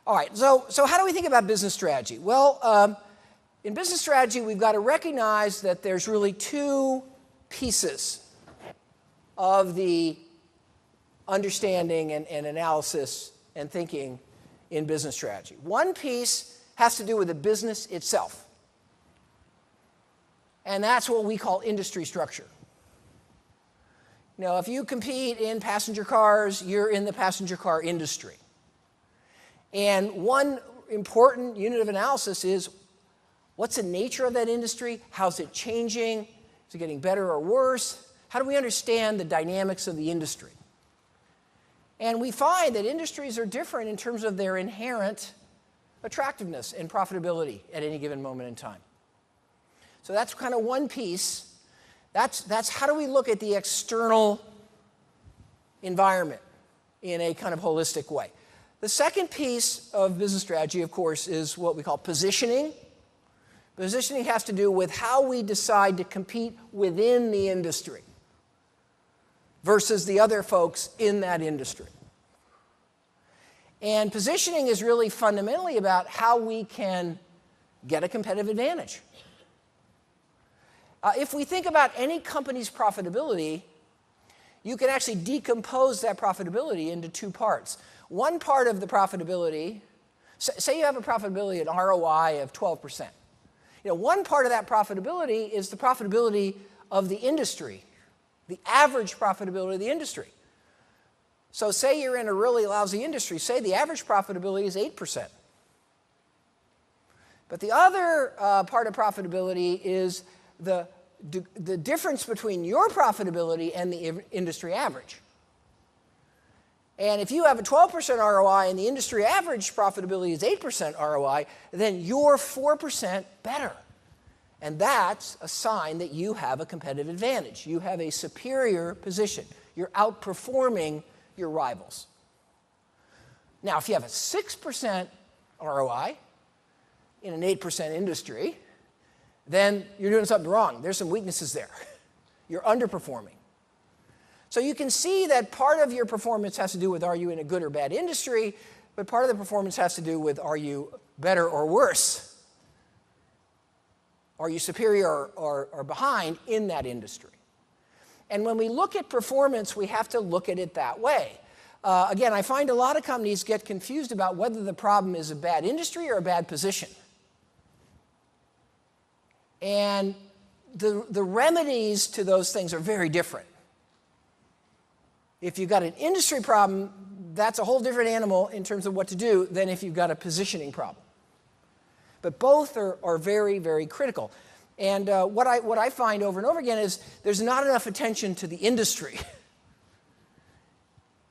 All right, so how do we think about business strategy? Well, in business strategy, we've got to recognize that there's really two pieces of the understanding and analysis and thinking in business strategy. One piece has to do with the business itself, and that's what we call industry structure. You know, if you compete in passenger cars, you're in the passenger car industry. And one important unit of analysis is, what's the nature of that industry? How's it changing? Is it getting better or worse? How do we understand the dynamics of the industry? And we find that industries are different in terms of their inherent attractiveness and profitability at any given moment in time. So that's kind of one piece. That's how do we look at the external environment in a kind of holistic way. The second piece of business strategy, of course, is what we call positioning. Positioning has to do with how we decide to compete within the industry versus the other folks in that industry. And positioning is really fundamentally about how we can get a competitive advantage. If we think about any company's profitability, you can actually decompose that profitability into two parts. One part of the profitability, say you have a profitability, an ROI of 12%. You know, one part of that profitability is the profitability of the industry, the average profitability of the industry. So say you're in a really lousy industry, say the average profitability is 8%. But the other part of profitability is the difference between your profitability and the industry average. And if you have a 12% ROI and the industry average profitability is 8% ROI, then you're 4% better. And that's a sign that you have a competitive advantage. You have a superior position. You're outperforming your rivals. Now, if you have a 6% ROI in an 8% industry, then you're doing something wrong. There's some weaknesses there. You're underperforming. So you can see that part of your performance has to do with, are you in a good or bad industry, but part of the performance has to do with, are you better or worse? Are you superior or behind in that industry? And when we look at performance, we have to look at it that way. Again, I find a lot of companies get confused about whether the problem is a bad industry or a bad position. And the remedies to those things are very different. If you've got an industry problem, that's a whole different animal in terms of what to do than if you've got a positioning problem. But both are very, very critical. And what I find over and over again is there's not enough attention to the industry.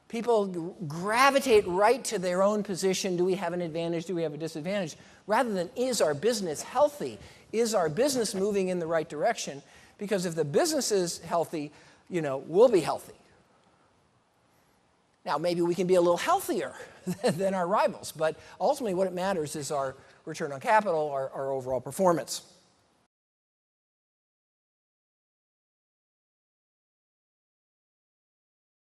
People gravitate right to their own position. Do we have an advantage? Do we have a disadvantage? Rather than, is our business healthy? Is our business moving in the right direction? Because if the business is healthy, you know, we'll be healthy. Now, maybe we can be a little healthier than our rivals, but ultimately what it matters is our return on capital, our overall performance.